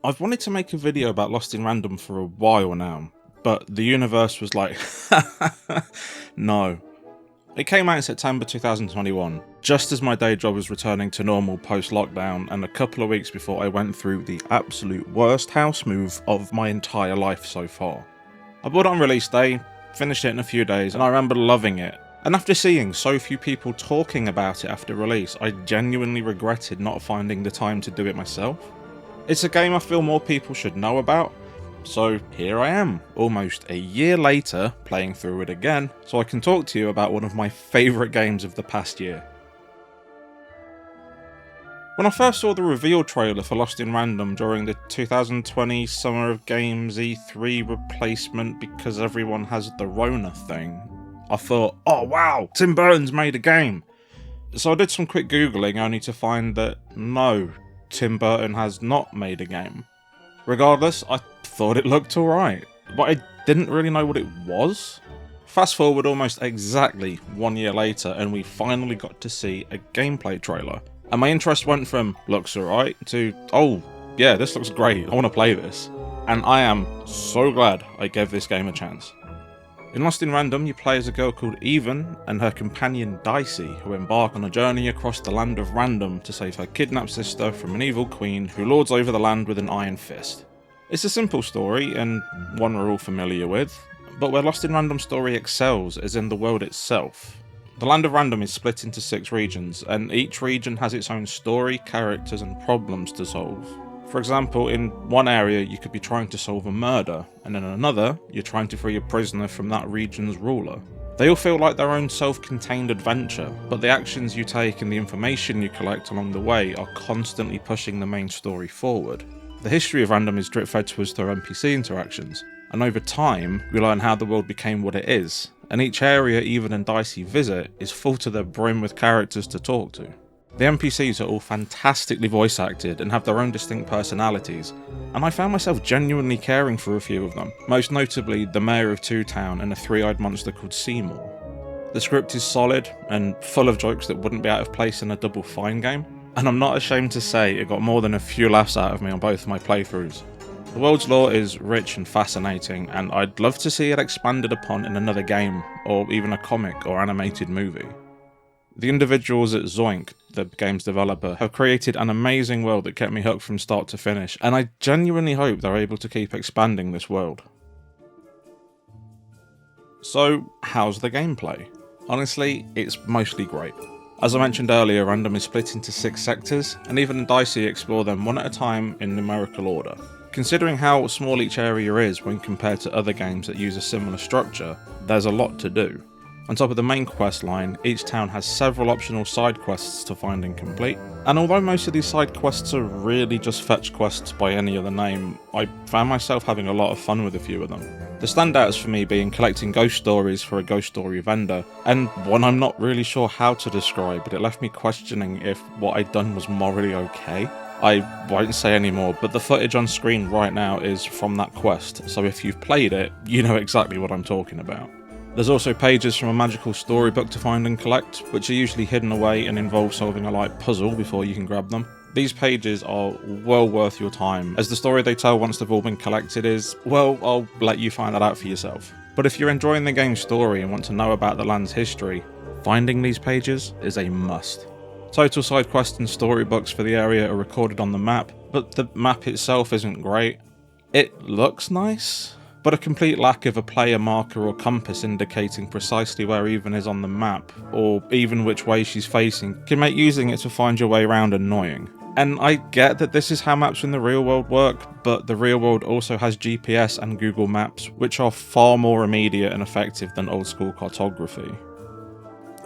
I've wanted to make a video about Lost in Random for a while now, but the universe was like, no. It came out in September 2021, just as my day job was returning to normal post-lockdown, and a couple of weeks before I went through the absolute worst house move of my entire life so far. I bought it on release day, finished it in a few days, and I remember loving it. And after seeing so few people talking about it after release, I genuinely regretted not finding the time to do it myself. It's a game I feel more people should know about, so here I am, almost a year later, playing through it again, so I can talk to you about one of my favourite games of the past year. When I first saw the reveal trailer for Lost in Random during the 2020 Summer of Games E3 replacement because everyone has the Rona thing, I thought, oh wow, Tim Burton's made a game! So I did some quick googling only to find that no, Tim Burton has not made a game. Regardless, I thought it looked alright, but I didn't really know what it was. Fast forward almost exactly 1 year later and we finally got to see a gameplay trailer. And my interest went from looks alright to, oh yeah, this looks great, I want to play this. And I am so glad I gave this game a chance. In Lost in Random, you play as a girl called Even and her companion Dicey, who embark on a journey across the land of Random to save her kidnapped sister from an evil queen who lords over the land with an iron fist. It's a simple story, and one we're all familiar with, but where Lost in Random's story excels is in the world itself. The land of Random is split into 6 regions, and each region has its own story, characters, and problems to solve. For example, in one area you could be trying to solve a murder, and in another, you're trying to free a prisoner from that region's ruler. They all feel like their own self-contained adventure, but the actions you take and the information you collect along the way are constantly pushing the main story forward. The history of Random is drip-fed to us through NPC interactions, and over time, we learn how the world became what it is, and each area Even and Dicey visit is full to the brim with characters to talk to. The NPCs are all fantastically voice acted and have their own distinct personalities, and I found myself genuinely caring for a few of them, most notably the mayor of Two Town and a 3-eyed monster called Seymour. The script is solid and full of jokes that wouldn't be out of place in a Double Fine game, and I'm not ashamed to say it got more than a few laughs out of me on both my playthroughs. The world's lore is rich and fascinating, and I'd love to see it expanded upon in another game, or even a comic or animated movie. The individuals at Zoink, the game's developer, have created an amazing world that kept me hooked from start to finish, and I genuinely hope they're able to keep expanding this world. So, how's the gameplay? Honestly, it's mostly great. As I mentioned earlier, Random is split into 6 sectors, and Even and Dicey explore them one at a time in numerical order. Considering how small each area is when compared to other games that use a similar structure, there's a lot to do. On top of the main quest line, each town has several optional side quests to find and complete, and although most of these side quests are really just fetch quests by any other name, I found myself having a lot of fun with a few of them. The standouts for me being collecting ghost stories for a ghost story vendor, and one I'm not really sure how to describe, but it left me questioning if what I'd done was morally okay. I won't say any more, but the footage on screen right now is from that quest, so if you've played it, you know exactly what I'm talking about. There's also pages from a magical storybook to find and collect, which are usually hidden away and involve solving a light puzzle before you can grab them. These pages are well worth your time, as the story they tell once they've all been collected is, well, I'll let you find that out for yourself. But if you're enjoying the game's story and want to know about the land's history, finding these pages is a must. Total side quests and storybooks for the area are recorded on the map, but the map itself isn't great. It looks nice, but a complete lack of a player marker or compass indicating precisely where Even is on the map, or even which way she's facing, can make using it to find your way around annoying. And I get that this is how maps in the real world work, but the real world also has GPS and Google Maps, which are far more immediate and effective than old school cartography.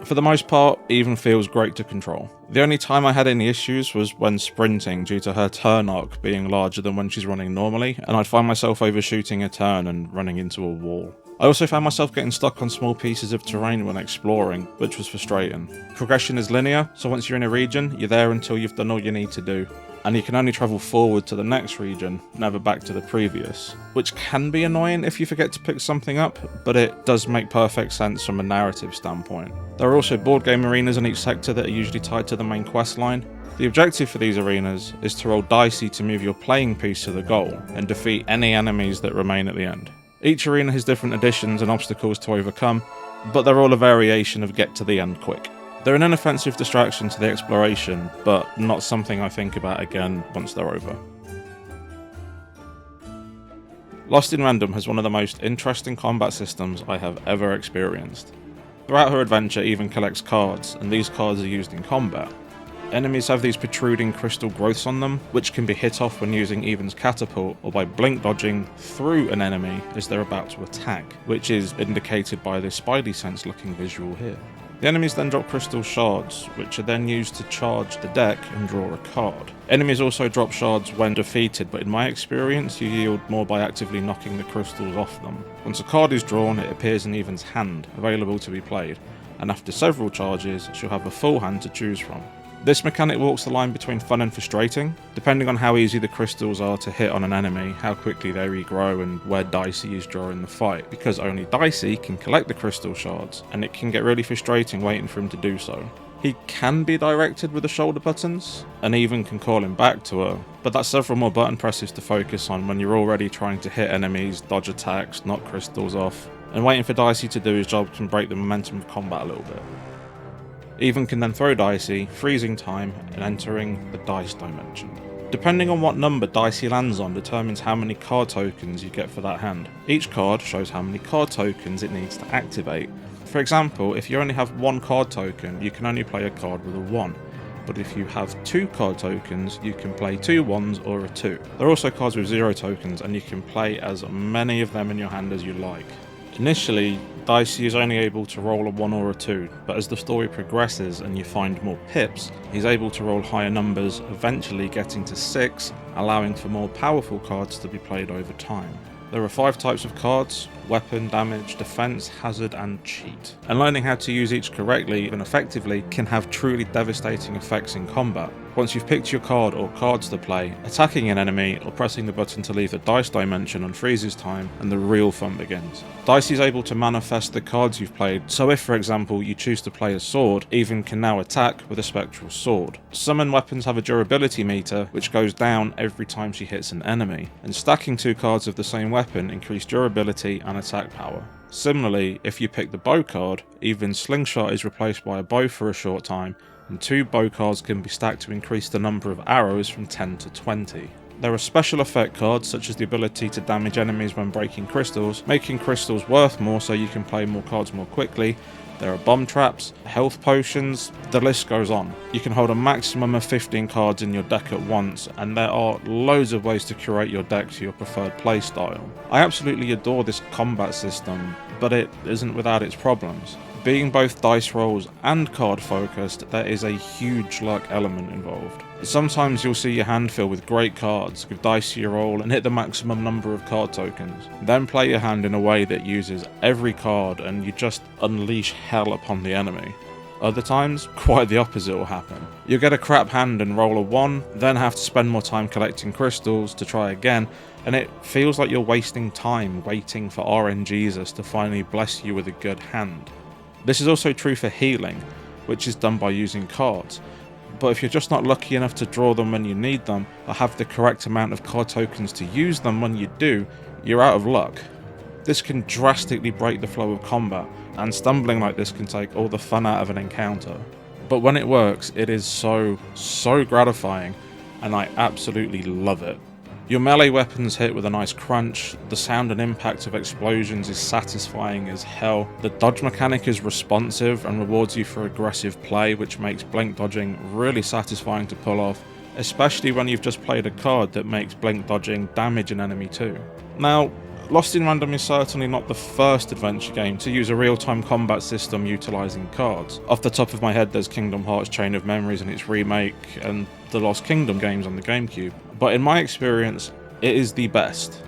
For the most part, Even feels great to control. The only time I had any issues was when sprinting due to her turn arc being larger than when she's running normally, and I'd find myself overshooting a turn and running into a wall. I also found myself getting stuck on small pieces of terrain when exploring, which was frustrating. Progression is linear, so once you're in a region, you're there until you've done all you need to do. and you can only travel forward to the next region, never back to the previous, which can be annoying if you forget to pick something up, but it does make perfect sense from a narrative standpoint. There are also board game arenas in each sector that are usually tied to the main quest line. The objective for these arenas is to roll dicey to move your playing piece to the goal, and defeat any enemies that remain at the end. Each arena has different additions and obstacles to overcome, but they're all a variation of get to the end quick. They're an inoffensive distraction to the exploration, but not something I think about again once they're over. Lost in Random has one of the most interesting combat systems I have ever experienced. Throughout her adventure, Even collects cards, and these cards are used in combat. Enemies have these protruding crystal growths on them, which can be hit off when using Even's catapult or by blink dodging through an enemy as they're about to attack, which is indicated by this spidey sense looking visual here. The enemies then drop crystal shards, which are then used to charge the deck and draw a card. Enemies also drop shards when defeated, but in my experience you yield more by actively knocking the crystals off them. Once a card is drawn, it appears in Even's hand, available to be played, and after several charges she'll have a full hand to choose from. This mechanic walks the line between fun and frustrating, depending on how easy the crystals are to hit on an enemy, how quickly they regrow, and where Dicey is during the fight, because only Dicey can collect the crystal shards, and it can get really frustrating waiting for him to do so. He can be directed with the shoulder buttons, and Even can call him back to her, but that's several more button presses to focus on when you're already trying to hit enemies, dodge attacks, knock crystals off, and waiting for Dicey to do his job can break the momentum of combat a little bit. Even can then throw Dicey, freezing time and entering the dice dimension. Depending on what number Dicey lands on determines how many card tokens you get for that hand. Each card shows how many card tokens it needs to activate. For example, if you only have one card token, you can only play a card with a 1. But if you have 2 card tokens, you can play 2 1s or a 2. There are also cards with 0 tokens, and you can play as many of them in your hand as you like. Initially, Dicey is only able to roll a 1 or a 2, but as the story progresses and you find more pips, he's able to roll higher numbers, eventually getting to 6, allowing for more powerful cards to be played over time. There are 5 types of cards: weapon, damage, defense, hazard, and cheat. And learning how to use each correctly and effectively can have truly devastating effects in combat. Once you've picked your card or cards to play, attacking an enemy or pressing the button to leave the dice dimension unfreezes time and the real fun begins. Dicey is able to manifest the cards you've played, so if for example you choose to play a sword, Even can now attack with a spectral sword. Summon weapons have a durability meter which goes down every time she hits an enemy, and stacking 2 cards of the same weapon increase durability and attack power. Similarly, if you pick the bow card, Even's slingshot is replaced by a bow for a short time, and 2 bow cards can be stacked to increase the number of arrows from 10 to 20. There are special effect cards such as the ability to damage enemies when breaking crystals, making crystals worth more so you can play more cards more quickly. There are bomb traps, health potions, the list goes on. You can hold a maximum of 15 cards in your deck at once, and there are loads of ways to curate your deck to your preferred playstyle. I absolutely adore this combat system, but it isn't without its problems. Being both dice rolls and card focused, there is a huge luck element involved. Sometimes you'll see your hand fill with great cards, give dice your roll and hit the maximum number of card tokens. Then play your hand in a way that uses every card and you just unleash hell upon the enemy. Other times, quite the opposite will happen. You'll get a crap hand and roll a 1, then have to spend more time collecting crystals to try again, and it feels like you're wasting time waiting for RNGesus to finally bless you with a good hand. This is also true for healing, which is done by using cards, but if you're just not lucky enough to draw them when you need them, or have the correct amount of card tokens to use them when you do, you're out of luck. This can drastically break the flow of combat, and stumbling like this can take all the fun out of an encounter. But when it works, it is so gratifying, and I absolutely love it. Your melee weapons hit with a nice crunch, the sound and impact of explosions is satisfying as hell, the dodge mechanic is responsive and rewards you for aggressive play, which makes blink dodging really satisfying to pull off, especially when you've just played a card that makes blink dodging damage an enemy too. Now, Lost in Random is certainly not the first adventure game to use a real-time combat system utilising cards. Off the top of my head there's Kingdom Hearts Chain of Memories and its remake, and the Lost Kingdom games on the GameCube, but in my experience, it is the best.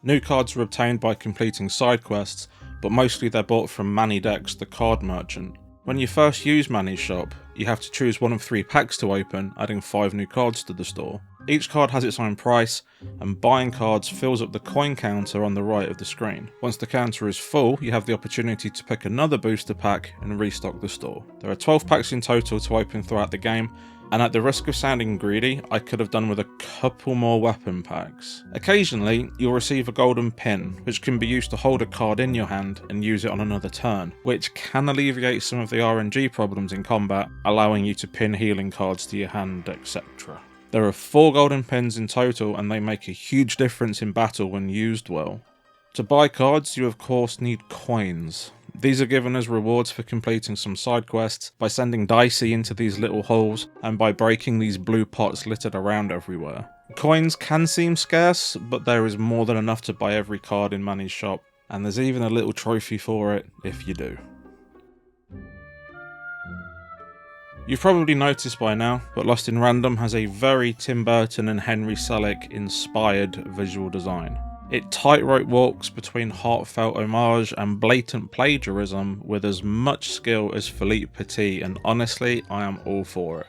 New cards are obtained by completing side quests, but mostly they're bought from Manny Dex, the card merchant. When you first use Manny's shop, You have to choose one of 3 packs to open, adding 5 new cards to the store. Each card has its own price, and buying cards fills up the coin counter on the right of the screen. Once the counter is full, you have the opportunity to pick another booster pack and restock the store. There are 12 packs in total to open throughout the game, and at the risk of sounding greedy, I could have done with a couple more weapon packs. Occasionally, you'll receive a golden pin, which can be used to hold a card in your hand and use it on another turn, which can alleviate some of the RNG problems in combat, allowing you to pin healing cards to your hand, etc. There are 4 golden pins in total, and they make a huge difference in battle when used well. To buy cards, you of course need coins. These are given as rewards for completing some side quests, by sending dicey into these little holes, and by breaking these blue pots littered around everywhere. Coins can seem scarce, but there is more than enough to buy every card in Manny's shop, and there's even a little trophy for it if you do. You've probably noticed by now, but Lost in Random has a very Tim Burton and Henry Selick inspired visual design. It tightrope walks between heartfelt homage and blatant plagiarism with as much skill as Philippe Petit, and honestly, I am all for it.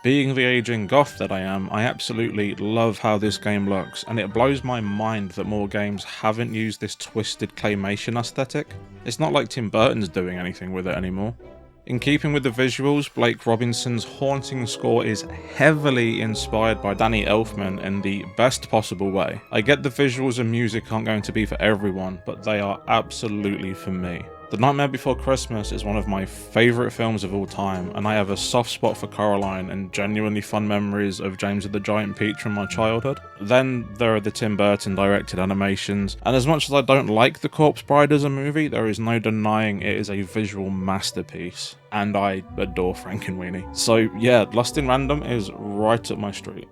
Being the aging goth that I am, I absolutely love how this game looks, and it blows my mind that more games haven't used this twisted claymation aesthetic. It's not like Tim Burton's doing anything with it anymore. In keeping with the visuals, Blake Robinson's haunting score is heavily inspired by Danny Elfman in the best possible way. I get the visuals and music aren't going to be for everyone, but they are absolutely for me. The Nightmare Before Christmas is one of my favourite films of all time, and I have a soft spot for Coraline and genuinely fun memories of James and the Giant Peach from my childhood. Then there are the Tim Burton directed animations, and as much as I don't like The Corpse Bride as a movie, there is no denying it is a visual masterpiece, and I adore Frankenweenie. So yeah, Lost in Random is right up my street.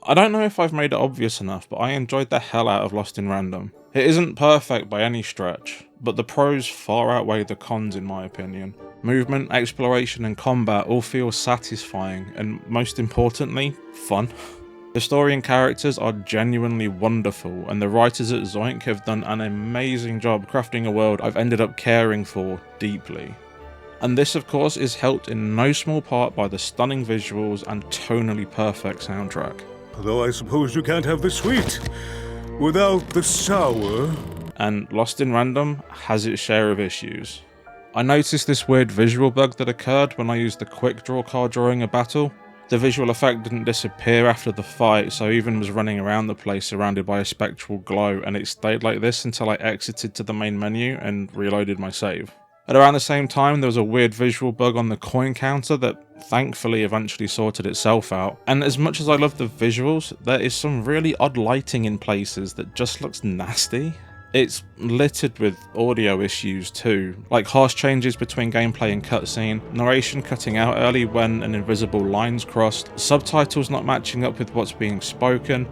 I don't know if I've made it obvious enough, but I enjoyed the hell out of Lost in Random. It isn't perfect by any stretch, but the pros far outweigh the cons in my opinion. Movement, exploration and combat all feel satisfying and, most importantly, fun. The story and characters are genuinely wonderful, and the writers at Zoink have done an amazing job crafting a world I've ended up caring for deeply. And this of course is helped in no small part by the stunning visuals and tonally perfect soundtrack. Though I suppose you can't have the sweet without the sour. And Lost in Random has its share of issues. I noticed this weird visual bug that occurred when I used the quick draw card during a battle. The visual effect didn't disappear after the fight, so I even was running around the place surrounded by a spectral glow, and it stayed like this until I exited to the main menu and reloaded my save. At around the same time, there was a weird visual bug on the coin counter that thankfully eventually sorted itself out. And as much as I love the visuals, there is some really odd lighting in places that just looks nasty. It's littered with audio issues too, like harsh changes between gameplay and cutscene, narration cutting out early when an invisible line's crossed, subtitles not matching up with what's being spoken,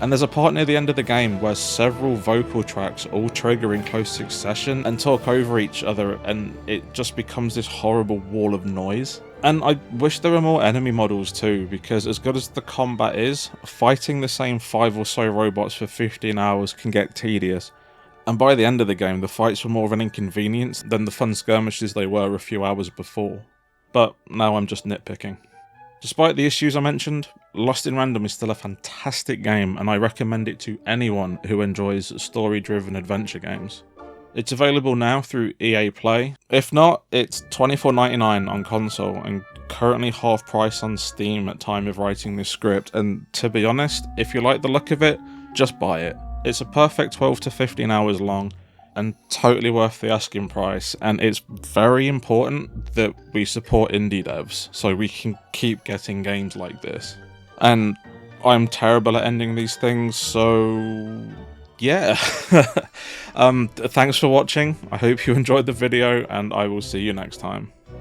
and there's a part near the end of the game where several vocal tracks all trigger in close succession and talk over each other, and it just becomes this horrible wall of noise. And I wish there were more enemy models too, because as good as the combat is, fighting the same 5 or so robots for 15 hours can get tedious. And by the end of the game, the fights were more of an inconvenience than the fun skirmishes they were a few hours before. But now I'm just nitpicking. Despite the issues I mentioned, Lost in Random is still a fantastic game, and I recommend it to anyone who enjoys story-driven adventure games. It's available now through EA Play. If not, it's $24.99 on console and currently half price on Steam at time of writing this script, and to be honest, if you like the look of it, just buy it. It's a perfect 12 to 15 hours long and totally worth the asking price, and it's very important that we support indie devs so we can keep getting games like this. And I'm terrible at ending these things, so yeah. Thanks for watching. I hope you enjoyed the video, and I will see you next time.